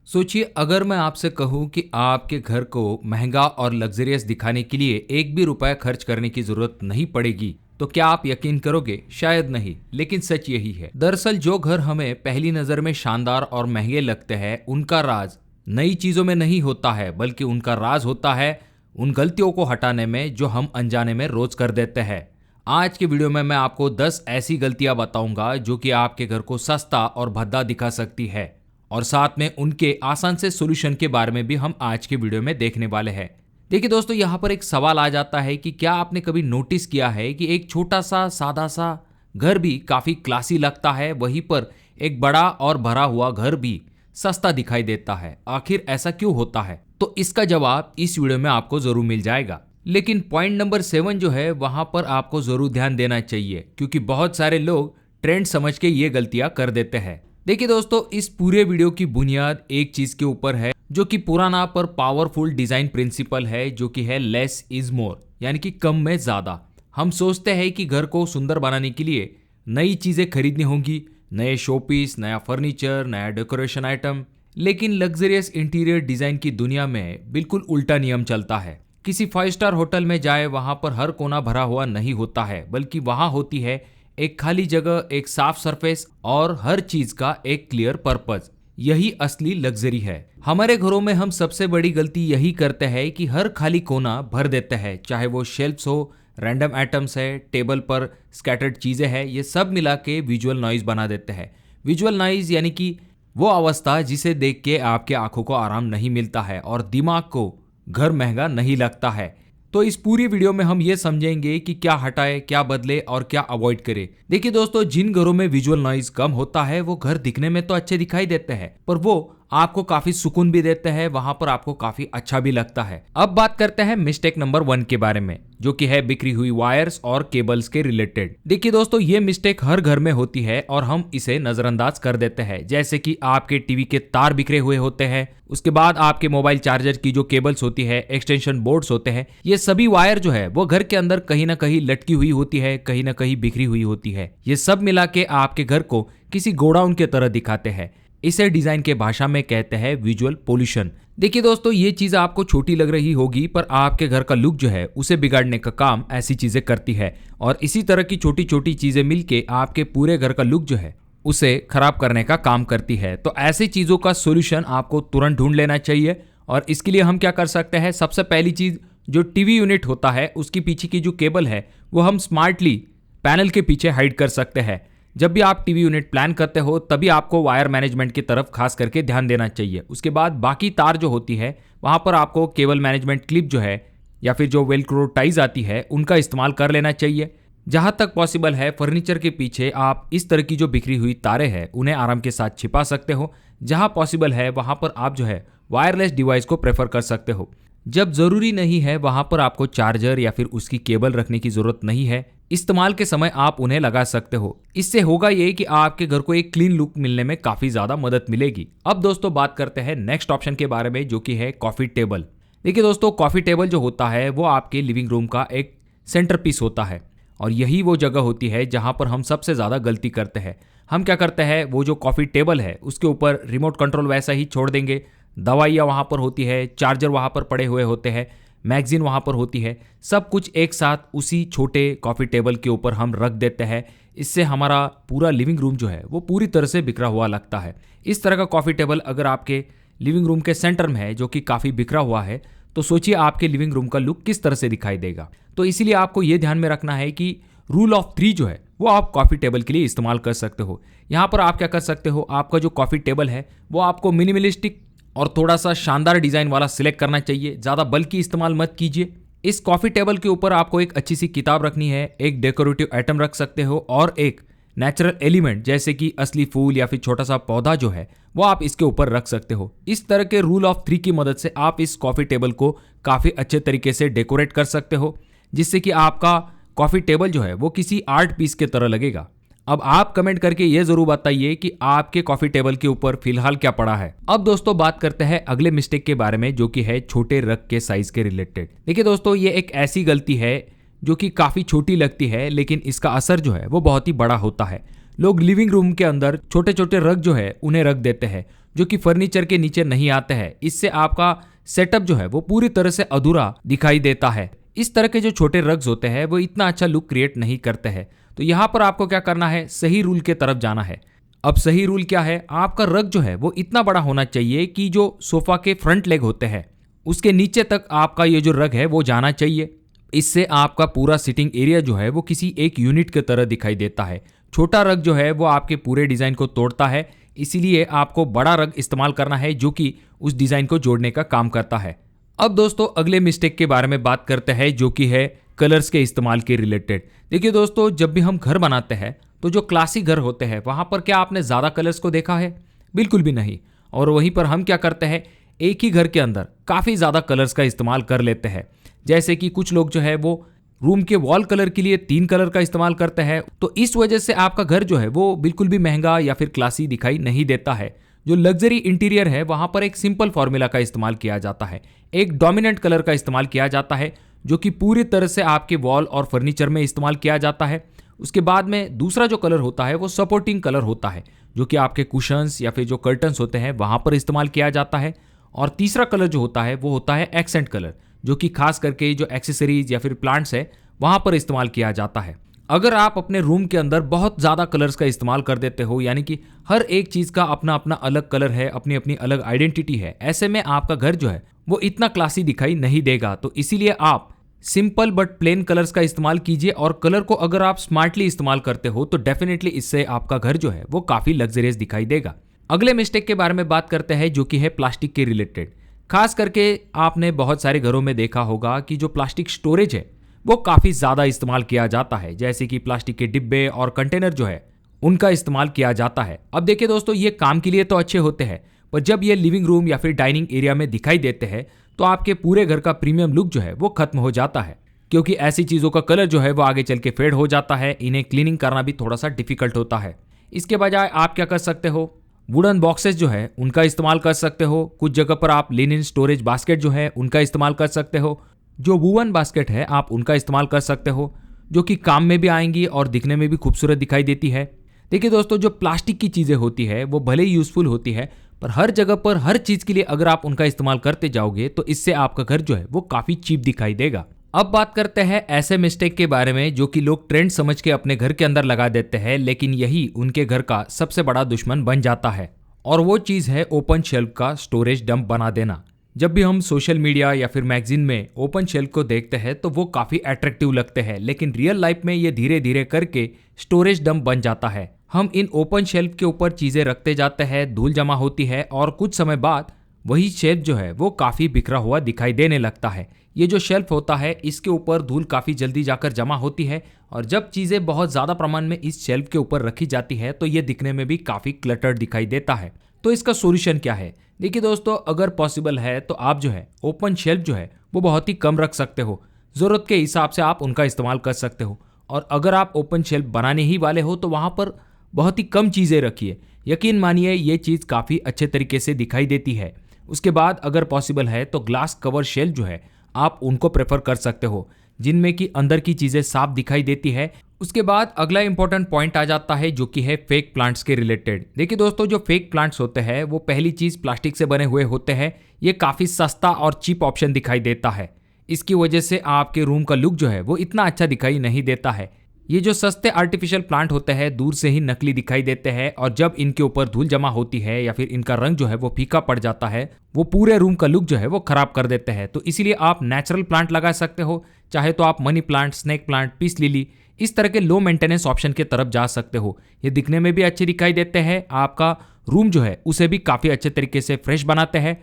सोचिए अगर मैं आपसे कहूं कि आपके घर को महंगा और लग्जरियस दिखाने के लिए एक भी रुपया खर्च करने की जरूरत नहीं पड़ेगी तो क्या आप यकीन करोगे? शायद नहीं, लेकिन सच यही है। दरअसल जो घर हमें पहली नजर में शानदार और महंगे लगते हैं उनका राज नई चीजों में नहीं होता है, बल्कि उनका राज होता है उन गलतियों को हटाने में जो हम अनजाने में रोज कर देते हैं। आज के वीडियो में मैं आपको 10 ऐसी गलतियां बताऊंगा जो कि आपके घर को सस्ता और भद्दा दिखा सकती है, और साथ में उनके आसान से सॉल्यूशन के बारे में भी हम आज के वीडियो में देखने वाले हैं। देखिए दोस्तों, यहाँ पर एक सवाल आ जाता है कि क्या आपने कभी नोटिस किया है कि एक छोटा सा सादा सा घर भी काफी क्लासी लगता है, वहीं पर एक बड़ा और भरा हुआ घर भी सस्ता दिखाई देता है। आखिर ऐसा क्यों होता है? तो इसका जवाब इस वीडियो में आपको जरूर मिल जाएगा। लेकिन पॉइंट नंबर 7 जो है वहां पर आपको जरूर ध्यान देना चाहिए, क्योंकि बहुत सारे लोग ट्रेंड समझ के ये गलतियां कर देते हैं। देखिए दोस्तों, इस पूरे वीडियो की बुनियाद एक चीज के ऊपर है जो कि पुराना पर पावरफुल डिजाइन प्रिंसिपल है, जो कि है लेस इज मोर, यानी कि कम में ज्यादा। हम सोचते हैं कि घर को सुंदर बनाने के लिए नई चीजें खरीदनी होंगी, नए शोपीस, नया फर्नीचर, नया डेकोरेशन आइटम, लेकिन लग्जरियस इंटीरियर डिजाइन की दुनिया में बिल्कुल उल्टा नियम चलता है। किसी 5 स्टार होटल में जाए, वहां पर हर कोना भरा हुआ नहीं होता है, बल्कि वहां होती है एक खाली जगह, एक साफ सरफेस और हर चीज का एक क्लियर पर्पस। यही असली लग्जरी है। हमारे घरों में हम सबसे बड़ी गलती यही करते हैं कि हर खाली कोना भर देते हैं, चाहे वो शेल्फ्स हो, रैंडम आइटम्स है, टेबल पर स्कैटर्ड चीजें हैं, ये सब मिला के विजुअल नॉइज बना देते हैं। विजुअल नॉइज यानी कि वो अवस्था जिसे देख के आपके आंखों को आराम नहीं मिलता है और दिमाग को घर महंगा नहीं लगता है। तो इस पूरी वीडियो में हम ये समझेंगे कि क्या हटाए, क्या बदले और क्या अवॉइड करे। देखिए दोस्तों, जिन घरों में विजुअल नॉइज कम होता है वो घर दिखने में तो अच्छे दिखाई देते हैं, पर वो आपको काफी सुकून भी देते हैं, वहां पर आपको काफी अच्छा भी लगता है। अब बात करते हैं मिस्टेक नंबर 1 के बारे में, जो कि है बिखरी हुई वायर्स और केबल्स के रिलेटेड। देखिए दोस्तों, ये मिस्टेक हर घर में होती है और हम इसे नजरअंदाज कर देते हैं। जैसे कि आपके टीवी के तार बिखरे हुए होते हैं, उसके बाद आपके मोबाइल चार्जर की जो केबल्स होती है, एक्सटेंशन बोर्ड्स होते हैं, ये सभी वायर जो है वो घर के अंदर कहीं ना कहीं लटकी हुई होती है, कहीं ना कहीं बिखरी हुई होती है। ये सब मिला के आपके घर को किसी गोडाउन के तरह दिखाते हैं। इसे डिजाइन के भाषा में कहते हैं विजुअल पोल्यूशन। देखिए दोस्तों, ये चीज आपको छोटी लग रही होगी, पर आपके घर का लुक जो है उसे बिगाड़ने का काम ऐसी चीजें करती है, और इसी तरह की छोटी छोटी चीजें मिलके आपके पूरे घर का लुक जो है उसे खराब करने का काम करती है। तो ऐसी चीजों का सोल्यूशन आपको तुरंत ढूंढ लेना चाहिए, और इसके लिए हम क्या कर सकते हैं? सबसे पहली चीज, जो टीवी यूनिट होता है उसकी पीछे की जो केबल है वो हम स्मार्टली पैनल के पीछे हाइड कर सकते हैं। जब भी आप टीवी यूनिट प्लान करते हो तभी आपको वायर मैनेजमेंट की तरफ खास करके ध्यान देना चाहिए। उसके बाद बाकी तार जो होती है वहां पर आपको केबल मैनेजमेंट क्लिप जो है या फिर जो वेलक्रो टाइज आती है उनका इस्तेमाल कर लेना चाहिए। जहां तक पॉसिबल है फर्नीचर के पीछे आप इस तरह की जो बिखरी हुई तारें हैं उन्हें आराम के साथ छिपा सकते हो। जहां पॉसिबल है वहां पर आप जो है वायरलेस डिवाइस को प्रेफर कर सकते हो। जब जरूरी नहीं है वहां पर आपको चार्जर या फिर उसकी केबल रखने की जरूरत नहीं है। इस्तेमाल के समय आप उन्हें लगा सकते हो। इससे होगा ये कि आपके घर को एक क्लीन लुक मिलने में काफी ज्यादा मदद मिलेगी। अब दोस्तों बात करते हैं नेक्स्ट ऑप्शन के बारे में, जो कि है कॉफी टेबल। देखिए दोस्तों, कॉफी टेबल जो होता है वो आपके लिविंग रूम का एक सेंटर पीस होता है, और यही वो जगह होती है जहां पर हम सबसे ज्यादा गलती करते हैं। हम क्या करते हैं, वो जो कॉफी टेबल है उसके ऊपर रिमोट कंट्रोल वैसा ही छोड़ देंगे, दवाइयाँ वहाँ पर होती है, चार्जर वहाँ पर पड़े हुए होते हैं, मैगजीन वहाँ पर होती है, सब कुछ एक साथ उसी छोटे कॉफ़ी टेबल के ऊपर हम रख देते हैं। इससे हमारा पूरा लिविंग रूम जो है वो पूरी तरह से बिखरा हुआ लगता है। इस तरह का कॉफ़ी टेबल अगर आपके लिविंग रूम के सेंटर में है जो कि काफ़ी बिखरा हुआ है, तो सोचिए आपके लिविंग रूम का लुक किस तरह से दिखाई देगा। तो इसीलिए आपको ये ध्यान में रखना है कि रूल ऑफ 3 जो है वो आप कॉफ़ी टेबल के लिए इस्तेमाल कर सकते हो। यहाँ पर आप क्या कर सकते हो, आपका जो कॉफ़ी टेबल है वो आपको मिनिमलिस्टिक और थोड़ा सा शानदार डिजाइन वाला सिलेक्ट करना चाहिए। ज्यादा बल्कि इस्तेमाल मत कीजिए। इस कॉफी टेबल के ऊपर आपको एक अच्छी सी किताब रखनी है, एक डेकोरेटिव आइटम रख सकते हो, और एक नेचुरल एलिमेंट जैसे कि असली फूल या फिर छोटा सा पौधा जो है वो आप इसके ऊपर रख सकते हो। इस तरह के रूल ऑफ 3 की मदद से आप इस कॉफी टेबल को काफी अच्छे तरीके से डेकोरेट कर सकते हो, जिससे कि आपका कॉफी टेबल जो है वो किसी आर्ट पीस के तरह लगेगा। अब आप कमेंट करके ये जरूर बताइए कि आपके कॉफी टेबल के ऊपर फिलहाल क्या पड़ा है। अब दोस्तों बात करते हैं अगले मिस्टेक के बारे में, जो कि है छोटे रग के साइज के रिलेटेड। देखिए दोस्तों, ये एक ऐसी गलती है जो कि काफी छोटी लगती है, लेकिन इसका असर जो है वो बहुत ही बड़ा होता है। लोग लिविंग रूम के अंदर छोटे छोटे रग जो है उन्हें रख देते हैं, जो कि फर्नीचर के नीचे नहीं आते हैं। इससे आपका सेटअप जो है वो पूरी तरह से अधूरा दिखाई देता है। इस तरह के जो छोटे रग्स होते हैं वो इतना अच्छा लुक क्रिएट नहीं करते हैं। तो यहाँ पर आपको क्या करना है, सही रूल के तरफ जाना है। अब सही रूल क्या है, आपका रग जो है वो इतना बड़ा होना चाहिए कि जो सोफा के फ्रंट लेग होते हैं उसके नीचे तक आपका ये जो रग है वो जाना चाहिए। इससे आपका पूरा सिटिंग एरिया जो है वो किसी एक यूनिट की तरह दिखाई देता है। छोटा रग जो है वो आपके पूरे डिज़ाइन को तोड़ता है, इसीलिए आपको बड़ा रग इस्तेमाल करना है जो कि उस डिज़ाइन को जोड़ने का काम करता है। अब दोस्तों अगले मिस्टेक के बारे में बात करते हैं जो कि है कलर्स के इस्तेमाल के रिलेटेड। देखिए दोस्तों, जब भी हम घर बनाते हैं तो जो क्लासिक घर होते हैं वहाँ पर क्या आपने ज़्यादा कलर्स को देखा है? बिल्कुल भी नहीं। और वहीं पर हम क्या करते हैं, एक ही घर के अंदर काफ़ी ज़्यादा कलर्स का इस्तेमाल कर लेते हैं। जैसे कि कुछ लोग जो है वो रूम के वॉल कलर के लिए 3 कलर का इस्तेमाल करते हैं। तो इस वजह से आपका घर जो है वो बिल्कुल भी महंगा या फिर क्लासी दिखाई नहीं देता है। जो लग्जरी इंटीरियर है वहाँ पर एक सिंपल फॉर्मूला का इस्तेमाल किया जाता है, एक डोमिनेंट कलर का इस्तेमाल किया जाता है जो कि पूरी तरह से आपके वॉल और फर्नीचर में इस्तेमाल किया जाता है। उसके बाद में दूसरा जो कलर होता है वो सपोर्टिंग कलर होता है जो कि आपके कुशन्स या फिर जो कर्टन्स होते हैं वहाँ पर इस्तेमाल किया जाता है। और तीसरा कलर जो होता है वो होता है एक्सेंट कलर, जो कि खास करके जो एक्सेसरीज या फिर प्लांट्स है वहाँ पर इस्तेमाल किया जाता है। अगर आप अपने रूम के अंदर बहुत ज़्यादा कलर्स का इस्तेमाल कर देते हो, यानी कि हर एक चीज़ का अपना अपना अलग कलर है, अपनी अपनी अलग आइडेंटिटी है, ऐसे में आपका घर जो है वो इतना क्लासी दिखाई नहीं देगा। तो इसीलिए आप सिंपल बट प्लेन कलर्स का इस्तेमाल कीजिए। और कलर को अगर आप स्मार्टली इस्तेमाल करते हो तो डेफिनेटली इससे आपका घर जो है वो काफ़ी लग्जरियस दिखाई देगा। अगले मिस्टेक के बारे में बात करते हैं जो कि है प्लास्टिक के रिलेटेड। खास करके आपने बहुत सारे घरों में देखा होगा कि जो प्लास्टिक स्टोरेज है वो काफ़ी ज़्यादा इस्तेमाल किया जाता है। जैसे कि प्लास्टिक के डिब्बे और कंटेनर जो है उनका इस्तेमाल किया जाता है। अब देखिए दोस्तों, ये काम के लिए तो अच्छे होते हैं, पर जब ये लिविंग रूम या फिर डाइनिंग एरिया में दिखाई देते हैं तो आपके पूरे घर का प्रीमियम लुक जो है वो खत्म हो जाता है। क्योंकि ऐसी चीज़ों का कलर जो है वो आगे चल के फेड हो जाता है, इन्हें क्लीनिंग करना भी थोड़ा सा डिफिकल्ट होता है। इसके बजाय आप क्या कर सकते हो, वुडन बॉक्सेस जो है उनका इस्तेमाल कर सकते हो। कुछ जगह पर आप लिनन स्टोरेज बास्केट जो है उनका इस्तेमाल कर सकते हो। जो वुवन बास्केट है आप उनका इस्तेमाल कर सकते हो, जो कि काम में भी आएंगी और दिखने में भी खूबसूरत दिखाई देती है। देखिए दोस्तों, जो प्लास्टिक की चीज़ें होती है वो भले ही यूज़फुल होती है, पर हर जगह पर हर चीज़ के लिए अगर आप उनका इस्तेमाल करते जाओगे तो इससे आपका घर जो है वो काफ़ी चीप दिखाई देगा। अब बात करते हैं ऐसे मिस्टेक के बारे में जो कि लोग ट्रेंड समझ के अपने घर के अंदर लगा देते हैं, लेकिन यही उनके घर का सबसे बड़ा दुश्मन बन जाता है। और वो चीज़ है ओपन शेल्फ का स्टोरेज डंप बना देना। जब भी हम सोशल मीडिया या फिर मैगजीन में ओपन शेल्फ को देखते हैं तो वो काफ़ी अट्रैक्टिव लगते हैं, लेकिन रियल लाइफ में ये धीरे धीरे करके स्टोरेज डंप बन जाता है। हम इन ओपन शेल्फ के ऊपर चीज़ें रखते जाते हैं, धूल जमा होती है और कुछ समय बाद वही शेल्फ जो है वो काफ़ी बिखरा हुआ दिखाई देने लगता है। ये जो शेल्फ होता है इसके ऊपर धूल काफ़ी जल्दी जाकर जमा होती है, और जब चीज़ें बहुत ज़्यादा प्रमाण में इस शेल्फ के ऊपर रखी जाती है तो ये दिखने में भी काफ़ी क्लटर्ड दिखाई देता है। तो इसका सोल्यूशन क्या है? देखिए दोस्तों, अगर पॉसिबल है तो आप जो है ओपन शेल्फ जो है वो बहुत ही कम रख सकते हो। ज़रूरत के हिसाब से आप उनका इस्तेमाल कर सकते हो। और अगर आप ओपन शेल्फ बनाने ही वाले हो तो वहाँ पर बहुत ही कम चीज़ें रखिए। यकीन मानिए ये चीज़ काफ़ी अच्छे तरीके से दिखाई देती है। उसके बाद अगर पॉसिबल है तो ग्लास कवर शेल्फ जो है आप उनको प्रेफर कर सकते हो, जिनमें कि अंदर की चीज़ें साफ दिखाई देती है। उसके बाद अगला इंपॉर्टेंट पॉइंट आ जाता है जो कि है फेक प्लांट्स के रिलेटेड। देखिए दोस्तों, जो फेक प्लांट्स होते हैं वो पहली चीज़ प्लास्टिक से बने हुए होते हैं। ये काफ़ी सस्ता और चीप ऑप्शन दिखाई देता है। इसकी वजह से आपके रूम का लुक जो है वो इतना अच्छा दिखाई नहीं देता है। ये जो सस्ते आर्टिफिशियल प्लांट होते हैं दूर से ही नकली दिखाई देते हैं, और जब इनके ऊपर धूल जमा होती है या फिर इनका रंग जो है वो फीका पड़ जाता है, वो पूरे रूम का लुक जो है वो खराब कर देते हैं। तो इसीलिए आप नेचुरल प्लांट लगा सकते हो। चाहे तो आप money plant, snake plant, peace lily, इस तरह के लो मेंटेनेंस ऑप्शन की तरफ जा सकते हो। ये दिखने में भी अच्छे दिखाई देते हैं, आपका रूम जो है उसे भी काफ़ी अच्छे तरीके से फ्रेश बनाते हैं।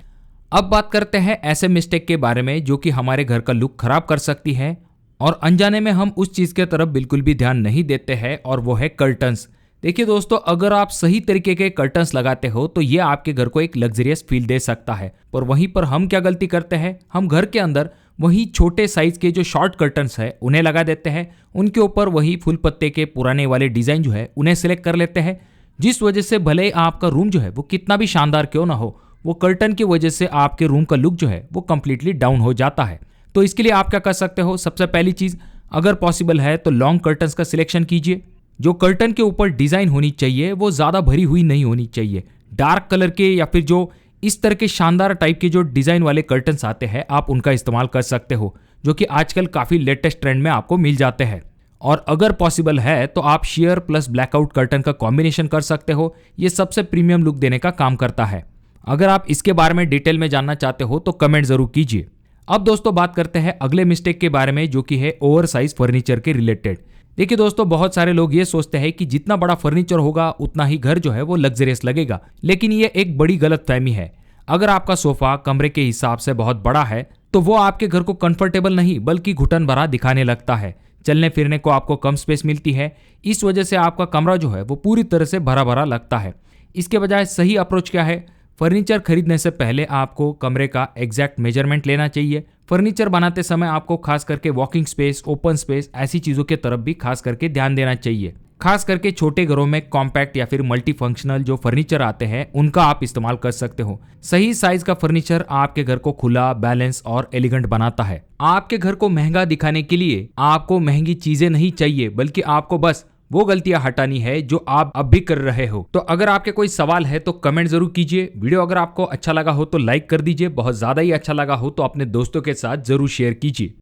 अब बात करते हैं ऐसे मिस्टेक के बारे में जो कि हमारे घर का लुक खराब कर सकती है, और अनजाने में हम उस चीज़ के तरफ बिल्कुल भी ध्यान नहीं देते हैं, और वो है कर्टन्स। देखिए दोस्तों, अगर आप सही तरीके के कर्टन्स लगाते हो तो ये आपके घर को एक लग्जरियस फील दे सकता है। पर वहीं पर हम क्या गलती करते हैं, हम घर के अंदर वही छोटे साइज के जो शॉर्ट कर्टन्स है उन्हें लगा देते हैं। उनके ऊपर वही फुल पत्ते के पुराने वाले डिज़ाइन जो है उन्हें सिलेक्ट कर लेते हैं, जिस वजह से भले ही आपका रूम जो है वो कितना भी शानदार क्यों ना हो, वो कर्टन की वजह से आपके रूम का लुक जो है वो कंप्लीटली डाउन हो जाता है। तो इसके लिए आप क्या कर सकते हो, सबसे पहली चीज़, अगर पॉसिबल है तो लॉन्ग कर्टन्स का सिलेक्शन कीजिए। जो कर्टन के ऊपर डिज़ाइन होनी चाहिए वो ज़्यादा भरी हुई नहीं होनी चाहिए। डार्क कलर के या फिर जो इस तरह के शानदार टाइप के जो डिजाइन वाले कर्टन्स आते हैं, आप उनका इस्तेमाल कर सकते हो, जो कि आजकल काफी लेटेस्ट ट्रेंड में आपको मिल जाते हैं। और अगर पॉसिबल है तो आप शेयर प्लस ब्लैकआउट कर्टन का कॉम्बिनेशन कर सकते हो, ये सबसे प्रीमियम लुक देने का काम करता है। अगर आप इसके बारे में डिटेल में जानना चाहते हो तो कमेंट जरूर कीजिए। अब दोस्तों बात करते हैं अगले मिस्टेक के बारे में, जो कि है ओवर साइज फर्नीचर के रिलेटेड। देखिए दोस्तों, बहुत सारे लोग ये सोचते हैं कि जितना बड़ा फर्नीचर होगा उतना ही घर जो है वो लग्जरियस लगेगा, लेकिन ये एक बड़ी गलतफहमी है। अगर आपका सोफा कमरे के हिसाब से बहुत बड़ा है तो वो आपके घर को कंफर्टेबल नहीं बल्कि घुटन भरा दिखाने लगता है। चलने फिरने को आपको कम स्पेस मिलती है, इस वजह से आपका कमरा जो है वो पूरी तरह से भरा भरा लगता है। इसके बजाय सही अप्रोच क्या है? फर्नीचर खरीदने से पहले आपको कमरे का एग्जैक्ट मेजरमेंट लेना चाहिए। फर्नीचर बनाते समय आपको खास करके वॉकिंग स्पेस, ओपन स्पेस, ऐसी चीजों के तरफ भी खास करके ध्यान देना चाहिए। खास करके छोटे घरों में कॉम्पैक्ट या फिर मल्टी फंक्शनल जो फर्नीचर आते हैं उनका आप इस्तेमाल कर सकते हो। सही साइज का फर्नीचर आपके घर को खुला, बैलेंस और एलिगेंट बनाता है। आपके घर को महंगा दिखाने के लिए आपको महंगी चीजें नहीं चाहिए, बल्कि आपको बस वो गलतियां हटानी है जो आप अब भी कर रहे हो। तो अगर आपके कोई सवाल है तो कमेंट जरूर कीजिए। वीडियो अगर आपको अच्छा लगा हो तो लाइक कर दीजिए, बहुत ज्यादा ही अच्छा लगा हो तो अपने दोस्तों के साथ जरूर शेयर कीजिए।